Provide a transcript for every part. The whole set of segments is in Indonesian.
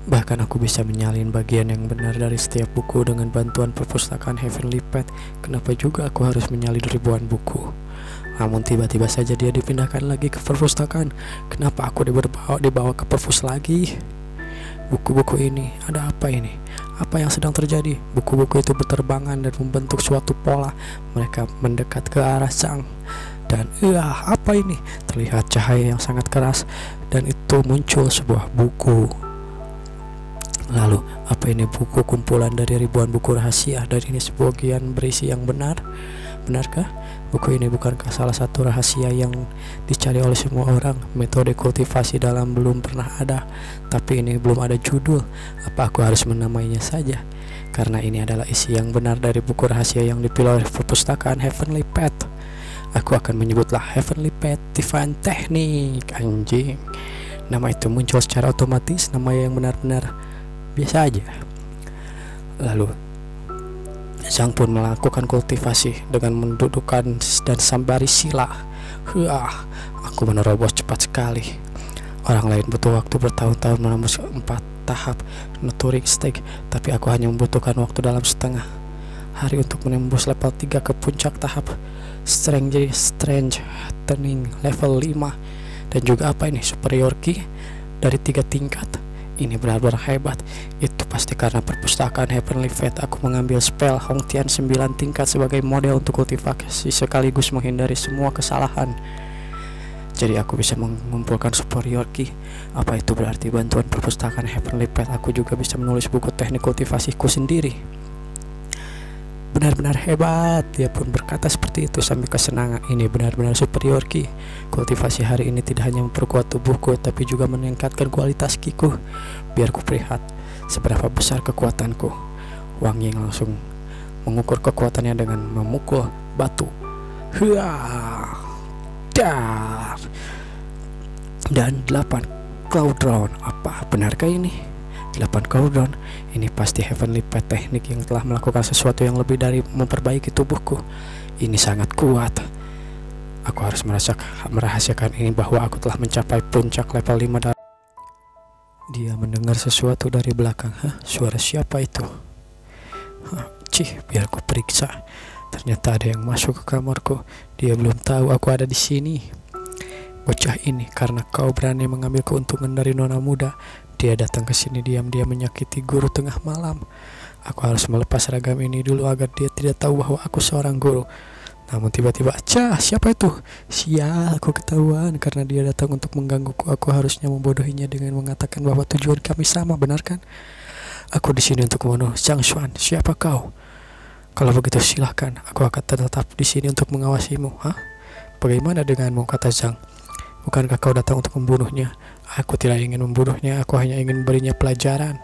Bahkan aku bisa menyalin bagian yang benar dari setiap buku dengan bantuan perpustakaan Heavenly Pet. Kenapa juga aku harus menyalin ribuan buku? Namun tiba-tiba saja dia dipindahkan lagi ke perpustakaan. Kenapa aku dibawa ke perpus lagi? Buku-buku ini, ada apa ini? Apa yang sedang terjadi? Buku-buku itu berterbangan dan membentuk suatu pola. Mereka mendekat ke arah Zhang. Dan apa ini? Terlihat cahaya yang sangat keras, dan itu muncul sebuah buku. Lalu, apa ini? Buku kumpulan dari ribuan buku rahasia, dan ini sebagian berisi yang benar. Benarkah? Buku ini bukankah salah satu rahasia yang dicari oleh semua orang? Metode kultivasi dalam belum pernah ada, tapi ini belum ada judul. Apa aku harus menamainya saja? Karena ini adalah isi yang benar dari buku rahasia yang dipilih oleh perpustakaan Heavenly Pet. Aku akan menyebutlah Heavenly Pet Divine Technique. Anjing, nama itu muncul secara otomatis. Nama yang benar-benar biasa aja. Lalu Zhang pun melakukan kultivasi dengan mendudukkan dan sambari sila. Aku menerobos cepat sekali. Orang lain butuh waktu bertahun-tahun menembus 4 tahap Turing Stage, tapi aku hanya membutuhkan waktu dalam setengah hari untuk menembus level 3 ke puncak tahap Strange Turning level 5. Dan juga apa ini? Superior Key dari 3 tingkat. Ini benar-benar hebat. Itu pasti karena perpustakaan Heavenly Pet. Aku mengambil spell Hongtian 9 tingkat sebagai model untuk kultivasi sekaligus menghindari semua kesalahan. Jadi aku bisa mengumpulkan superior key. Apa itu berarti bantuan perpustakaan Heavenly Pet aku juga bisa menulis buku teknik kultivasiku sendiri? Benar-benar hebat, dia pun berkata seperti itu sambil kesenangan. Ini benar-benar superior ki. Kultivasi hari ini tidak hanya memperkuat tubuhku, tapi juga meningkatkan kualitas kiku. Biar ku perlihat seberapa besar kekuatanku. Wang Ying langsung mengukur kekuatannya dengan memukul batu. Dar. Dan 8 Cloud Round. Apa benarkah ini? 8 Cloud. Ini pasti Heavenly Pet teknik yang telah melakukan sesuatu yang lebih dari memperbaiki tubuhku. Ini sangat kuat. Aku harus merahasiakan ini bahwa aku telah mencapai puncak level 5. Dia mendengar sesuatu dari belakang. Suara siapa itu? Biar aku periksa. Ternyata ada yang masuk ke kamarku. Dia belum tahu aku ada di sini. Bocah ini, karena kau berani mengambil keuntungan dari nona muda, dia datang ke sini diam-diam menyakiti guru tengah malam. Aku harus melepas seragam ini dulu agar dia tidak tahu bahwa aku seorang guru. Namun tiba-tiba, siapa itu? Sial, aku ketahuan karena dia datang untuk menggangguku. Aku harusnya membodohinya dengan mengatakan bahwa tujuan kami sama, benar kan? Aku di sini untuk membunuh Zhang Xuan. Siapa kau? Kalau begitu silahkan, aku akan tetap di sini untuk mengawasimu. Bagaimana denganmu? Kata Zhang. Bukankah kau datang untuk membunuhnya? Aku tidak ingin membunuhnya, aku hanya ingin memberinya pelajaran.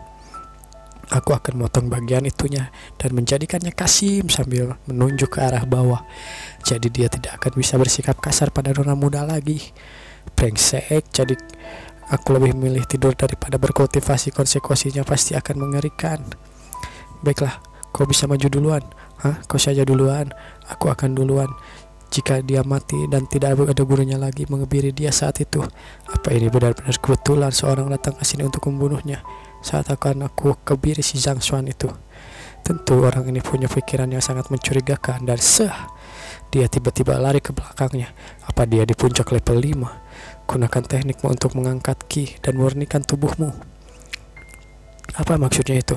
Aku akan memotong bagian itunya dan menjadikannya kasim sambil menunjuk ke arah bawah. Jadi dia tidak akan bisa bersikap kasar pada nona muda lagi. Brengsek, jadi aku lebih memilih tidur daripada berkultivasi. Konsekuensinya pasti akan mengerikan. Baiklah, kau bisa maju duluan. Kau saja duluan, aku akan duluan. Jika dia mati dan tidak ada gurunya lagi mengebiri dia saat itu. Apa ini benar-benar kebetulan seorang datang ke sini untuk membunuhnya saat akan aku kebiri si Zhang Xuan itu. Tentu orang ini punya pikiran yang sangat mencurigakan. Dan dia tiba-tiba lari ke belakangnya. Apa dia di puncak level 5? Gunakan teknikmu untuk mengangkat ki dan memurnikan tubuhmu. Apa maksudnya itu?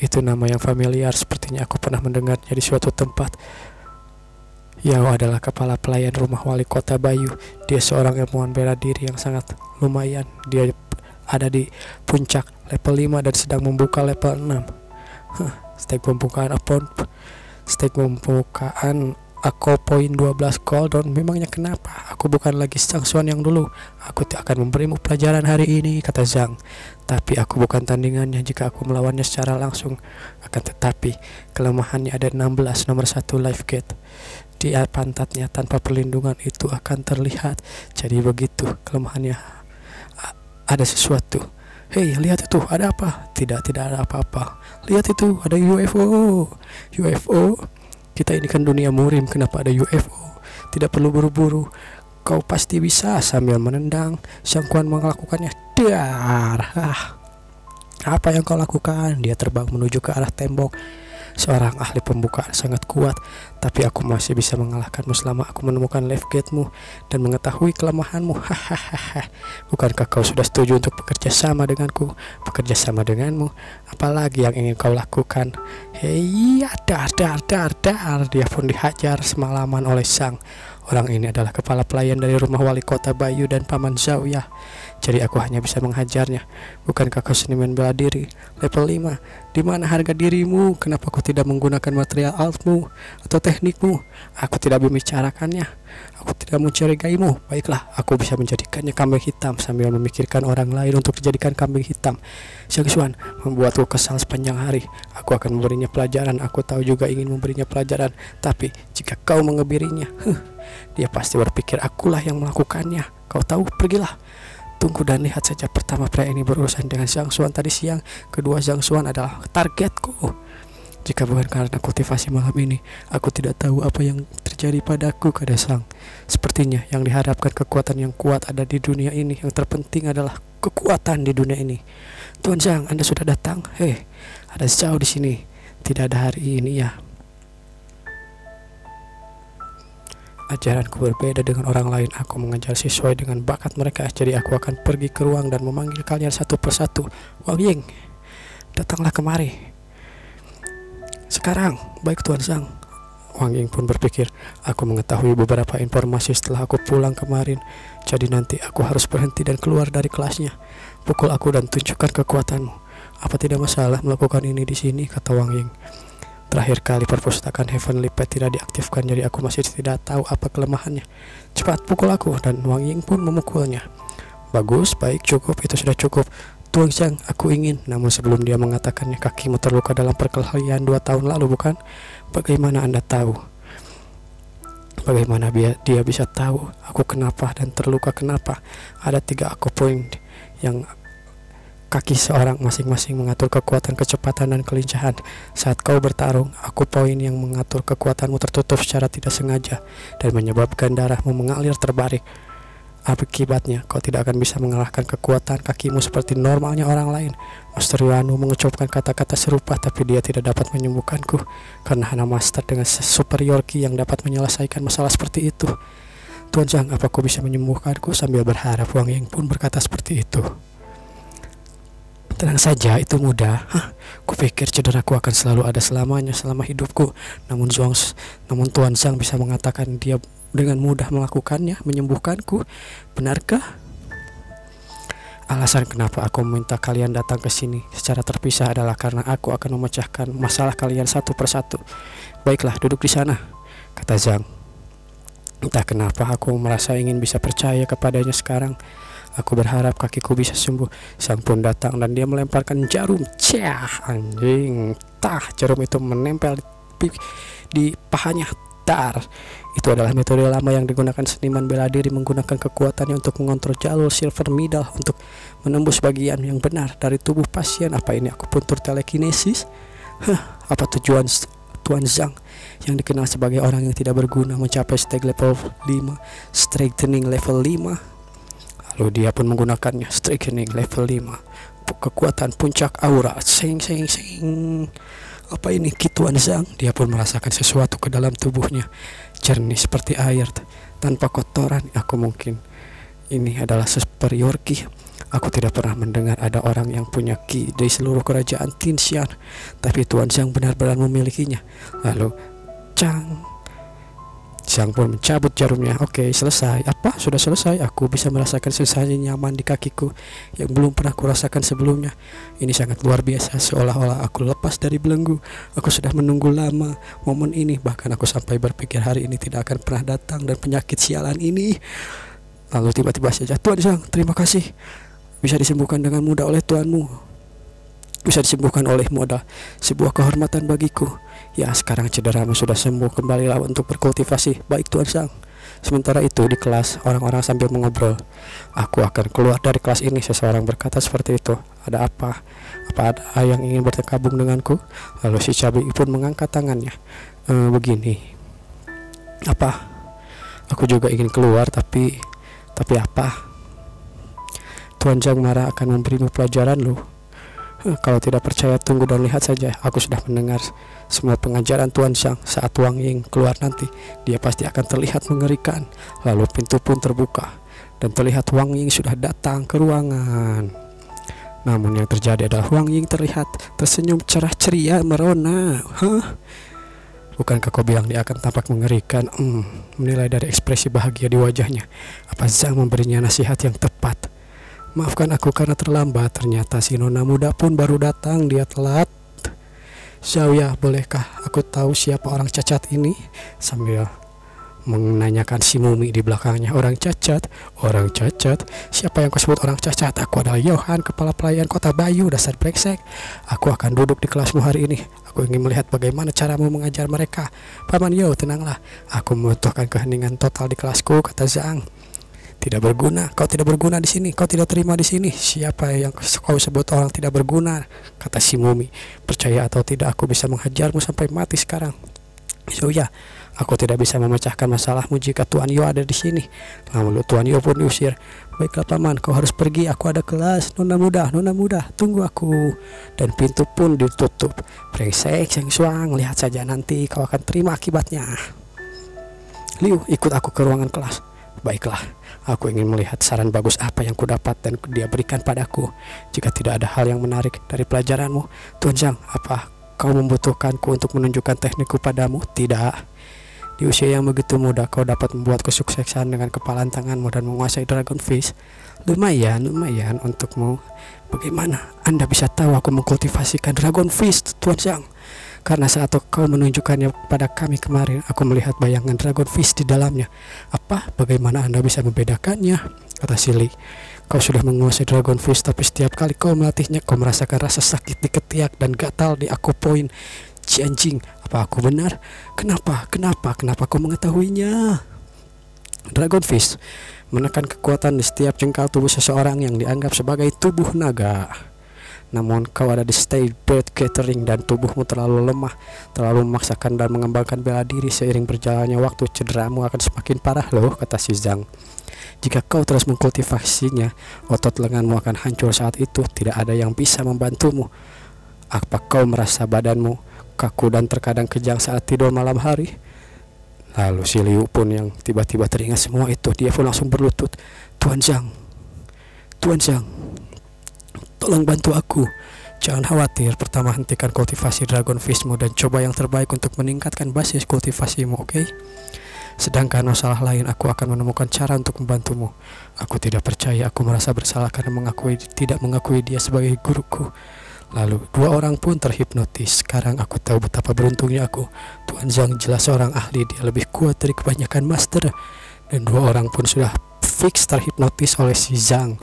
Itu nama yang familiar, sepertinya aku pernah mendengarnya di suatu tempat. Yao adalah kepala pelayan rumah wali kota Bayu. Dia seorang ilmuwan bela diri yang sangat lumayan. Dia ada di puncak level 5 dan sedang membuka level 6. Stake pembukaan aku poin 12 cooldown. Memangnya kenapa? Aku bukan lagi Zhang Xuan yang dulu. Aku akan memberimu pelajaran hari ini, kata Zhang. Tapi aku bukan tandingannya jika aku melawannya secara langsung. Akan tetapi kelemahannya ada 16, nomor 1 life gate. Di pantatnya tanpa perlindungan itu akan terlihat. Jadi begitu kelemahannya. Ada sesuatu. Hei, lihat itu, ada apa? Tidak ada apa-apa. Lihat itu, ada UFO. Kita ini kan dunia murim, kenapa ada UFO? Tidak perlu buru-buru. Kau pasti bisa. Sambil menendang, Zhang Xuan melakukannya. Dar. Apa yang kau lakukan? Dia terbang menuju ke arah tembok. Seorang ahli pembukaan sangat kuat, tapi aku masih bisa mengalahkanmu selama aku menemukan left gate-mu dan mengetahui kelemahanmu. Hahaha. Bukankah kau sudah setuju untuk bekerja sama denganku? Bekerja sama denganmu? Apalagi yang ingin kau lakukan? Hei, dar. Dia pun dihajar semalaman oleh Sang. Orang ini adalah kepala pelayan dari rumah wali kota Bayu dan paman Zhao-ya. Jadi aku hanya bisa menghajarnya. Bukankah kau seniman bela diri level 5? Di mana harga dirimu? Kenapa kau tidak menggunakan material altmu atau teknikmu? Aku tidak membicarakannya. Aku tidak mencurigaimu. Baiklah, aku bisa menjadikannya kambing hitam sambil memikirkan orang lain untuk dijadikan kambing hitam. Zhang Xuan membuatku kesal sepanjang hari. Aku akan memberinya pelajaran. Aku tahu juga ingin memberinya pelajaran. Tapi jika kau mengebirinya, dia pasti berpikir akulah yang melakukannya. Kau tahu, pergilah. Tunggu dan lihat saja. Pertama, pria ini berurusan dengan Zhang Xuan tadi siang. Kedua, Zhang Xuan adalah targetku. Jika bukan karena kultivasi malam ini, aku tidak tahu apa yang terjadi padaku, kata Sang. Sepertinya yang diharapkan kekuatan yang kuat ada di dunia ini. Yang terpenting adalah kekuatan di dunia ini. Tuan Zhang, Anda sudah datang? Hei, ada Zhao di sini. Tidak ada hari ini ya. Ajaranku berbeda dengan orang lain. Aku mengajar sesuai dengan bakat mereka. Jadi aku akan pergi ke ruang dan memanggil kalian satu persatu. Wang Ying, datanglah kemari. Sekarang. Baik Tuan Zhang. Wang Ying pun berpikir, aku mengetahui beberapa informasi setelah aku pulang kemarin. Jadi nanti aku harus berhenti dan keluar dari kelasnya. Pukul aku dan tunjukkan kekuatanmu. Apa tidak masalah melakukan ini di sini, kata Wang Ying. Terakhir kali perpustakaan Heavenly Pet tidak diaktifkan, jadi aku masih tidak tahu apa kelemahannya. Cepat pukul aku, dan Wang Ying pun memukulnya. Bagus, baik, cukup, itu sudah cukup. Tuan Zhang, aku ingin. Namun sebelum dia mengatakannya, kakimu terluka dalam perkelahian 2 tahun lalu, bukan? Bagaimana Anda tahu? Bagaimana dia bisa tahu aku kenapa dan terluka kenapa? Ada 3 aku poin yang kaki seorang masing-masing mengatur kekuatan, kecepatan, dan kelincahan. Saat kau bertarung, aku poin yang mengatur kekuatanmu tertutup secara tidak sengaja dan menyebabkan darahmu mengalir terbalik. Akibatnya, kau tidak akan bisa mengalahkan kekuatan kakimu seperti normalnya orang lain. Master Yuanu mengucapkan kata-kata serupa, tapi dia tidak dapat menyembuhkanku karena hanya master dengan superior ki yang dapat menyelesaikan masalah seperti itu. Tuan Zhang, apa kau bisa menyembuhkanku? Sambil berharap, Wang Ying pun berkata seperti itu. Tenang saja, itu mudah. Kupikir cederaku akan selalu ada selamanya selama hidupku. Namun Tuan Zhang bisa mengatakan dia dengan mudah melakukannya, menyembuhkanku. Benarkah? Alasan kenapa aku meminta kalian datang ke sini secara terpisah adalah karena aku akan memecahkan masalah kalian satu persatu. Baiklah, duduk di sana, kata Zhang. Entah kenapa aku merasa ingin bisa percaya kepadanya sekarang. Aku berharap kakiku bisa sembuh. Sang pun datang dan dia melemparkan jarum. Cah, anjing. Jarum itu menempel di pahanya. Dar. Itu adalah metode lama yang digunakan seniman bela diri menggunakan kekuatannya untuk mengontrol jalur silver middle untuk menembus bagian yang benar dari tubuh pasien. Apa ini aku puntur telekinesis? Apa tujuan Tuan Zhang yang dikenal sebagai orang yang tidak berguna mencapai stake level 5, strengthening level 5? Lalu dia pun menggunakannya, strengthening level 5, kekuatan puncak aura. Sing. Apa ini Tuan Zhang? Dia pun merasakan sesuatu ke dalam tubuhnya, jernih seperti air tanpa kotoran. Aku mungkin ini adalah superior ki. Aku tidak pernah mendengar ada orang yang punya ki di seluruh kerajaan Tinshan, tapi Tuan Zhang benar-benar memilikinya. Lalu Zhang pun mencabut jarumnya. Oke, selesai. Apa? Sudah selesai. Aku bisa merasakan sensasi nyaman di kakiku yang belum pernah kurasakan sebelumnya. Ini sangat luar biasa, seolah-olah aku lepas dari belenggu. Aku sudah menunggu lama momen ini. Bahkan aku sampai berpikir hari ini tidak akan pernah datang dan penyakit sialan ini. Lalu tiba-tiba saja, Tuan Zhang, terima kasih. Bisa disembuhkan dengan mudah oleh tuanmu. Bisa disembuhkan olehmu adalah sebuah kehormatan bagiku. Ya, sekarang cederamu sudah sembuh, kembalilah untuk berkultivasi. Baik Tuan Zhang. Sementara itu di kelas, orang-orang sambil mengobrol. Aku akan keluar dari kelas ini, seseorang berkata seperti itu. Ada apa? Apa ada yang ingin bergabung denganku? Lalu si Cabai pun mengangkat tangannya. Begini. Apa? Aku juga ingin keluar, tapi apa? Tuan Zhang marah akan memberimu pelajaran loh. Kalau tidak percaya tunggu dan lihat saja. Aku sudah mendengar semua pengajaran Tuan Zhang. Saat Wang Ying keluar nanti, dia pasti akan terlihat mengerikan. Lalu pintu pun terbuka dan terlihat Wang Ying sudah datang ke ruangan. Namun yang terjadi adalah Wang Ying terlihat tersenyum cerah ceria merona. Bukankah kau bilang dia akan tampak mengerikan? Menilai dari ekspresi bahagia di wajahnya, apa Zhang memberinya nasihat yang tepat? Maafkan aku karena terlambat. Ternyata si nona muda pun baru datang. Dia telat. Xiaoya, bolehkah aku tahu siapa orang cacat ini? Sambil menanyakan si Mumi di belakangnya. Orang cacat? Orang cacat? Siapa yang kau sebut orang cacat? Aku adalah Johan, kepala pelayan kota Bayu. Dasar brengsek. Aku akan duduk di kelasmu hari ini. Aku ingin melihat bagaimana caramu mengajar mereka. Paman Yo, tenanglah. Aku membutuhkan keheningan total di kelasku, kata Zhang. Tidak berguna, kau tidak berguna di sini, kau tidak terima di sini. Siapa yang kau sebut orang tidak berguna? Kata si Mumi. Percaya atau tidak, aku bisa menghajarmu sampai mati sekarang. So ya, aku tidak bisa memecahkan masalahmu jika Tuan Yo ada di sini. Lalu Tuan Yo pun diusir. Baiklah paman, kau harus pergi. Aku ada kelas. Nona muda, tunggu aku. Dan pintu pun ditutup. Brengsek, Zhang Xuang, lihat saja nanti kau akan terima akibatnya. Liu, ikut aku ke ruangan kelas. Baiklah, aku ingin melihat saran bagus apa yang kudapat dan dia berikan padaku. Jika tidak ada hal yang menarik dari pelajaranmu, Tuan Zhang, apa kau membutuhkanku untuk menunjukkan teknikku padamu? Tidak. Di usia yang begitu muda, kau dapat membuat kesuksesan dengan kepalan tanganmu dan menguasai Dragon Fish. Lumayan untukmu. Bagaimana Anda bisa tahu aku mengkultivasikan Dragon Fish, Tuan Zhang? Karena saat kau menunjukkannya pada kami kemarin, aku melihat bayangan Dragon Fish di dalamnya. Apa? Bagaimana Anda bisa membedakannya? Kata Silly. Kau sudah menguasai Dragon Fish, tapi setiap kali kau melatihnya, kau merasakan rasa sakit di ketiak dan gatal di akupoin. Cianjing, apa aku benar? Kenapa kau mengetahuinya? Dragon Fish menekan kekuatan di setiap jengkal tubuh seseorang yang dianggap sebagai tubuh naga. Namun kau ada di stage bird gathering dan tubuhmu terlalu lemah, terlalu memaksakan dan mengembangkan bela diri. Seiring berjalannya waktu, cederamu akan semakin parah loh, kata si Zhang. Jika kau terus mengkultivasinya, otot lenganmu akan hancur saat itu. Tidak ada yang bisa membantumu. Apa kau merasa badanmu kaku dan terkadang kejang saat tidur malam hari? Lalu si Liu pun yang tiba-tiba teringat semua itu, dia pun langsung berlutut. Tuan Zhang, tolong bantu aku. Jangan khawatir, pertama hentikan kultivasi Dragon Fishmu dan coba yang terbaik untuk meningkatkan basis kultivasimu, oke? Sedangkan masalah lain, aku akan menemukan cara untuk membantumu. Aku tidak percaya, aku merasa bersalah karena tidak mengakui dia sebagai guruku. Lalu dua orang pun terhipnotis. Sekarang aku tahu betapa beruntungnya aku. Tuan Zhang jelas seorang ahli, dia lebih kuat dari kebanyakan master. Dan dua orang pun sudah fix terhipnotis oleh si Zhang.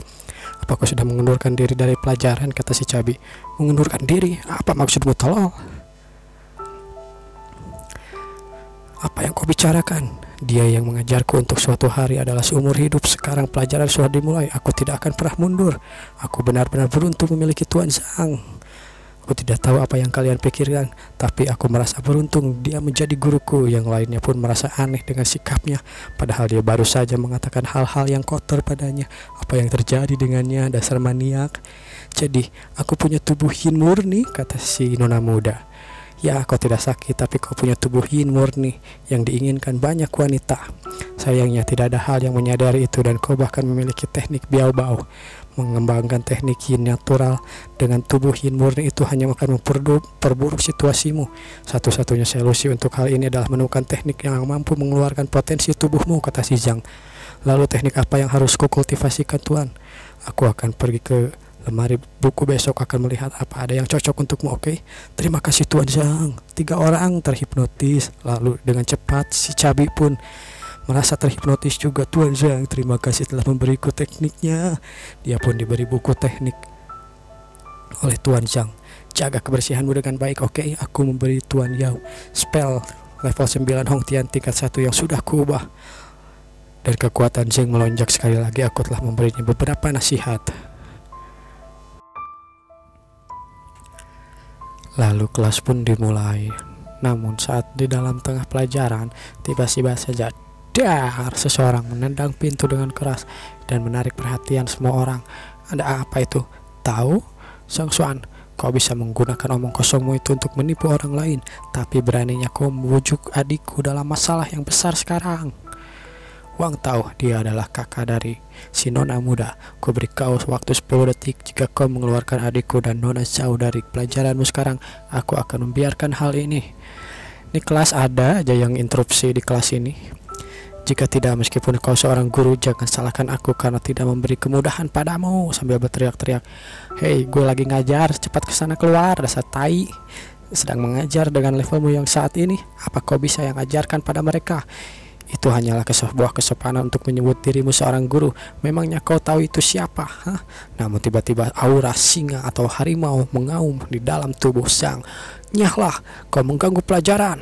Apa kau sudah mengundurkan diri dari pelajaran? Kata si Cabi. Mengundurkan diri? Apa maksudmu, tolol? Apa yang kau bicarakan? Dia yang mengajarku untuk suatu hari adalah seumur hidup. Sekarang pelajaran sudah dimulai. Aku tidak akan pernah mundur. Aku benar-benar beruntung memiliki Tuan Zhang. Aku tidak tahu apa yang kalian pikirkan, tapi aku merasa beruntung dia menjadi guruku. Yang lainnya pun merasa aneh dengan sikapnya, padahal dia baru saja mengatakan hal-hal yang kotor padanya. Apa yang terjadi dengannya, dasar maniak. Jadi, aku punya tubuh yin murni, kata si nona muda. Ya, kau tidak sakit, tapi kau punya tubuh yin murni yang diinginkan banyak wanita. Sayangnya tidak ada hal yang menyadari itu, dan kau bahkan memiliki teknik biao-bao. Mengembangkan teknik yin natural dengan tubuh yin murni itu hanya akan memperburuk situasimu. Satu-satunya solusi untuk hal ini adalah menemukan teknik yang mampu mengeluarkan potensi tubuhmu, kata si Zhang. Lalu teknik apa yang harus kukultivasikan, Tuan? Aku akan pergi ke lemari buku besok, akan melihat apa ada yang cocok untukmu, oke? Terima kasih Tuan Zhang. 3 orang terhipnotis. Lalu dengan cepat si Cabi pun merasa terhipnotis juga. Tuan Zhang, terima kasih telah memberiku tekniknya. Dia pun diberi buku teknik oleh Tuan Zhang. Jaga kebersihanmu dengan baik, oke? Aku memberi Tuan Yao spell level 9 Hong Tian tingkat 1 yang sudah kuubah. Dan kekuatan Zhang melonjak sekali lagi. Aku telah memberinya beberapa nasihat. Lalu kelas pun dimulai. Namun saat di dalam tengah pelajaran, tiba-tiba saja seseorang menendang pintu dengan keras dan menarik perhatian semua orang. Ada apa itu? Tahu? Zhang Xuan, Kau bisa menggunakan omong kosongmu itu untuk menipu orang lain, tapi beraninya kau membujuk adikku dalam masalah yang besar sekarang. Wang tahu dia adalah kakak dari si nona muda. Ku beri kau waktu 10 detik. Jika kau mengeluarkan adikku dan nona Zhao dari pelajaranmu sekarang, aku akan membiarkan hal ini. Ini kelas ada aja yang interupsi di kelas ini. Jika tidak, meskipun kau seorang guru, jangan salahkan aku karena tidak memberi kemudahan padamu. Sambil berteriak-teriak, hei, gue lagi ngajar, cepat kesana keluar, dasar tai. Sedang mengajar dengan levelmu yang saat ini, apa kau bisa yang ajarkan pada mereka? Itu hanyalah sebuah kesopanan untuk menyebut dirimu seorang guru. Memangnya kau tahu itu siapa? Hah? Namun tiba-tiba aura singa atau harimau mengaum di dalam tubuh Zhang. Nyahlah, kau mengganggu pelajaran.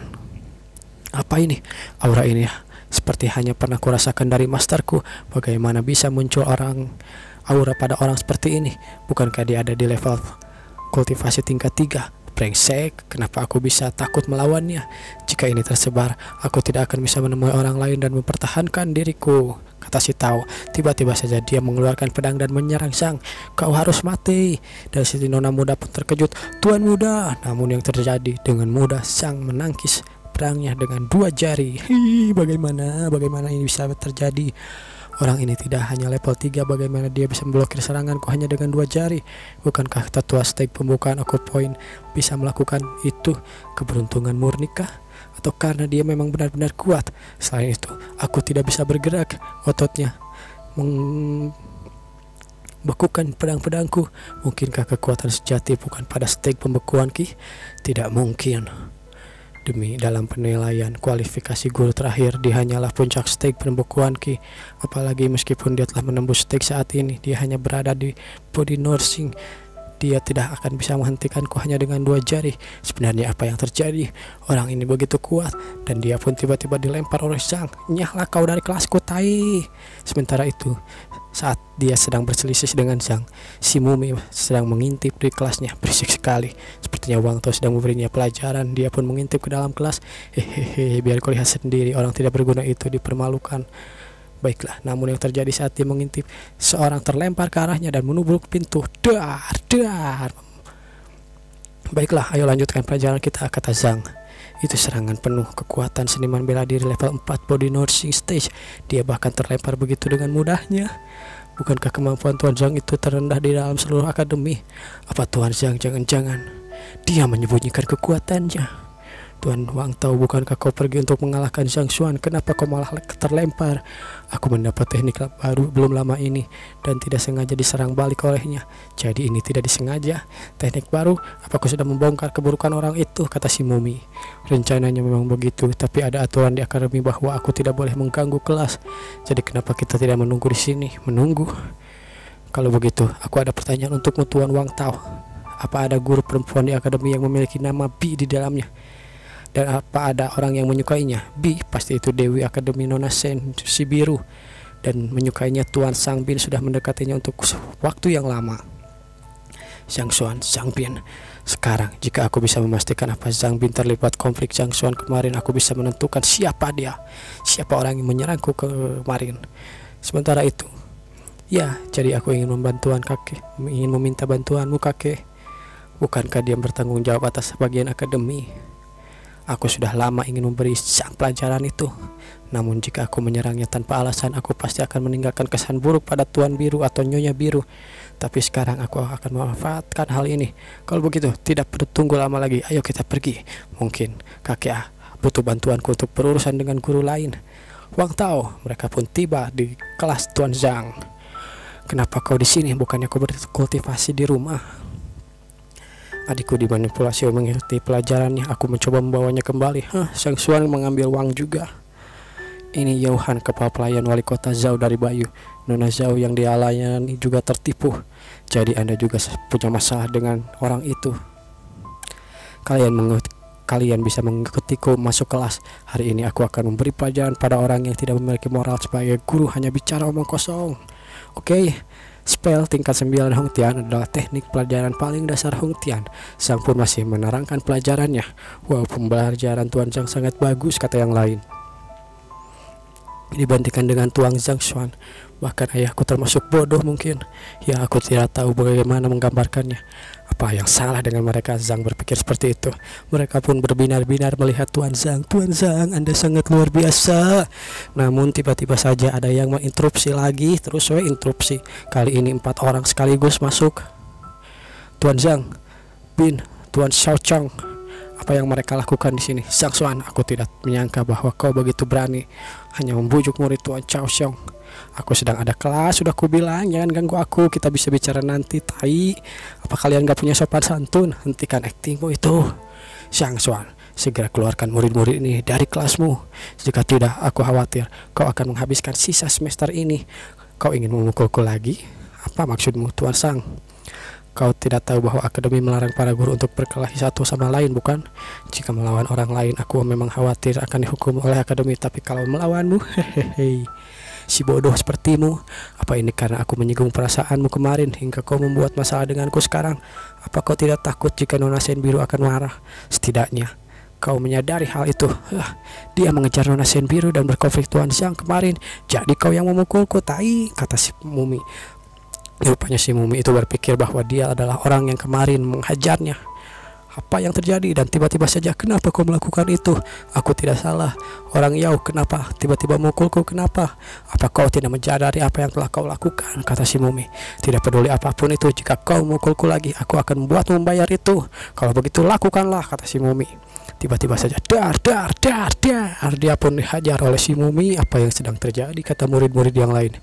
Apa ini? Aura ini seperti hanya pernah kurasakan dari masterku. Bagaimana bisa muncul aura pada orang seperti ini? Bukankah dia ada di level kultivasi tingkat 3? Brengsek, kenapa aku bisa takut melawannya? Jika ini tersebar, aku tidak akan bisa menemui orang lain dan mempertahankan diriku, kata si Tao. Tiba-tiba saja dia mengeluarkan pedang dan menyerang Zhang. Kau harus mati. Dan si nona muda pun terkejut. Tuan muda. Namun yang terjadi, dengan mudah Zhang menangkis pedangnya dengan 2 jari. Bagaimana ini bisa terjadi? Orang ini tidak hanya level 3, bagaimana dia bisa memblokir seranganku hanya dengan 2 jari? Bukankah tetua stake pembukaan aku poin bisa melakukan itu? Keberuntungan murnikah? Atau karena dia memang benar-benar kuat? Selain itu, aku tidak bisa bergerak. Ototnya membekukan pedang-pedangku. Mungkinkah kekuatan sejati bukan pada stake pembekuan ki? Tidak mungkin. Demi dalam penilaian kualifikasi guru terakhir, dia hanyalah puncak stake pembekuan ki. Apalagi meskipun dia telah menembus stake saat ini, dia hanya berada di body nursing. Dia tidak akan bisa menghentikanku hanya dengan 2 jari. Sebenarnya apa yang terjadi? Orang ini begitu kuat, dan dia pun tiba-tiba dilempar oleh Zhang. Nyahlah kau dari kelasku, tai. Sementara itu, saat dia sedang berselisih dengan Zhang, si Mumi sedang mengintip di kelasnya. Berisik sekali. Sepertinya Wang Tao sedang memberinya pelajaran. Dia pun mengintip ke dalam kelas. Hehehe, biar kau lihat sendiri, orang tidak berguna itu dipermalukan. Baiklah, namun yang terjadi saat dia mengintip, seorang terlempar ke arahnya dan menubruk pintu. Dar. Baiklah, ayo lanjutkan pelajaran kita, kata Zhang. Itu serangan penuh kekuatan seniman bela diri level 4 body nursing stage. Dia bahkan terlempar begitu dengan mudahnya. Bukankah kemampuan Tuan Zhang itu terendah di dalam seluruh akademi? Apa Tuan Zhang jangan-jangan dia menyembunyikan kekuatannya? Tuan Wang Tao, bukankah kau pergi untuk mengalahkan Zhang Xuan? Kenapa kau malah terlempar? Aku mendapat teknik baru belum lama ini dan tidak sengaja diserang balik olehnya. Jadi ini tidak disengaja. Teknik baru? Apa kau sudah membongkar keburukan orang itu? Kata si Mumi. Rencananya memang begitu, tapi ada aturan di akademi bahwa aku tidak boleh mengganggu kelas. Jadi kenapa kita tidak menunggu di sini? Menunggu? Kalau begitu, aku ada pertanyaan untukmu, Tuan Wang Tao. Apa ada guru perempuan di akademi yang memiliki nama B di dalamnya? Dan apa ada orang yang menyukainya? B, pasti itu Dewi Akademi Nona Sen, si biru. Dan menyukainya Tuan Zhang Bin, sudah mendekatinya untuk waktu yang lama. Zhang Xuan, Zhang Bin. Sekarang, jika aku bisa memastikan apa Zhang Bin terlibat konflik Zhang Xuan kemarin, aku bisa menentukan siapa dia. Siapa orang yang menyerangku kemarin. Sementara itu, ya, jadi aku ingin membantuan kakek. Ingin meminta bantuanmu, kakek. Bukankah dia bertanggung jawab atas bagian akademi? Aku sudah lama ingin memberi Zhang pelajaran itu. Namun jika aku menyerangnya tanpa alasan, aku pasti akan meninggalkan kesan buruk pada Tuan Biru atau Nyonya Biru. Tapi sekarang aku akan memanfaatkan hal ini. Kalau begitu, tidak perlu tunggu lama lagi. Ayo kita pergi. Mungkin kakek butuh bantuanku untuk berurusan dengan guru lain. Wang Tao, mereka pun tiba di kelas Tuan Zhang. Kenapa kau di sini? Bukannya kau berkultivasi di rumah? Adikku dimanipulasi mengikuti pelajarannya. Aku mencoba membawanya kembali. Zhang Xuan mengambil uang juga. Ini Yohan, kepala pelayan wali kota Zhao dari Bayu. Nona Zhao yang dilayani juga tertipu. Jadi Anda juga punya masalah dengan orang itu. Kalian bisa mengikutiku masuk kelas. Hari ini aku akan memberi pelajaran pada orang yang tidak memiliki moral. Sebagai guru hanya bicara omong kosong. Oke. Spell tingkat 9 Hong Tian adalah teknik pelajaran paling dasar Hong Tian. Zhang pun masih menerangkan pelajarannya. Wow, pembelajaran Tuan Zhang sangat bagus, kata yang lain. Dibandingkan dengan Tuan Zhang Xuan, bahkan ayahku termasuk bodoh mungkin. Ya, aku tidak tahu bagaimana menggambarkannya. Apa yang salah dengan mereka? Zhang berpikir seperti itu. Mereka pun berbinar-binar melihat Tuan Zhang. Tuan Zhang, Anda sangat luar biasa. Namun tiba-tiba saja ada yang menginterupsi lagi. Terus interupsi. Kali ini 4 orang sekaligus masuk. Tuan Zhang, Bin, Tuan Xiao Chang, apa yang mereka lakukan di sini? Zhang Xuan, aku tidak menyangka bahwa kau begitu berani hanya membujuk murid Tuan Xiao Xiong. Aku sedang ada kelas, sudah kubilang jangan ganggu aku, kita bisa bicara nanti. Tai, apa kalian gak punya sopan santun? Hentikan aktingmu itu. Zhang Xuan, segera keluarkan murid-murid ini dari kelasmu. Jika tidak, aku khawatir kau akan menghabiskan sisa semester ini. Kau ingin memukulku lagi? Apa maksudmu, Tuan Zhang? Kau tidak tahu bahwa akademi melarang para guru untuk berkelahi satu sama lain, bukan? Jika melawan orang lain, aku memang khawatir akan dihukum oleh akademi. Tapi kalau melawanmu, hehehe, si bodoh sepertimu. Apa ini karena aku menyinggung perasaanmu kemarin hingga kau membuat masalah denganku sekarang? Apa kau tidak takut jika Nona Sen Biru akan marah? Setidaknya kau menyadari hal itu. Dia mengejar Nona Sen Biru dan berkonflik Tuan Zhang kemarin. Jadi kau yang memukulku, tai, kata si Mumi. Rupanya si Mumi itu berpikir bahwa dia adalah orang yang kemarin menghajarnya. Apa yang terjadi? Dan tiba-tiba saja, kenapa kau melakukan itu? Aku tidak salah. Orang Yao, kenapa tiba-tiba mukulku? Kenapa? Apa kau tidak menyadari apa yang telah kau lakukan? Kata si Mumi. Tidak peduli apapun itu, jika kau mukulku lagi, aku akan membuatmu membayar itu. Kalau begitu lakukanlah, kata si Mumi. Tiba-tiba saja, dar. Dia pun dihajar oleh si Mumi. Apa yang sedang terjadi? Kata murid-murid yang lain.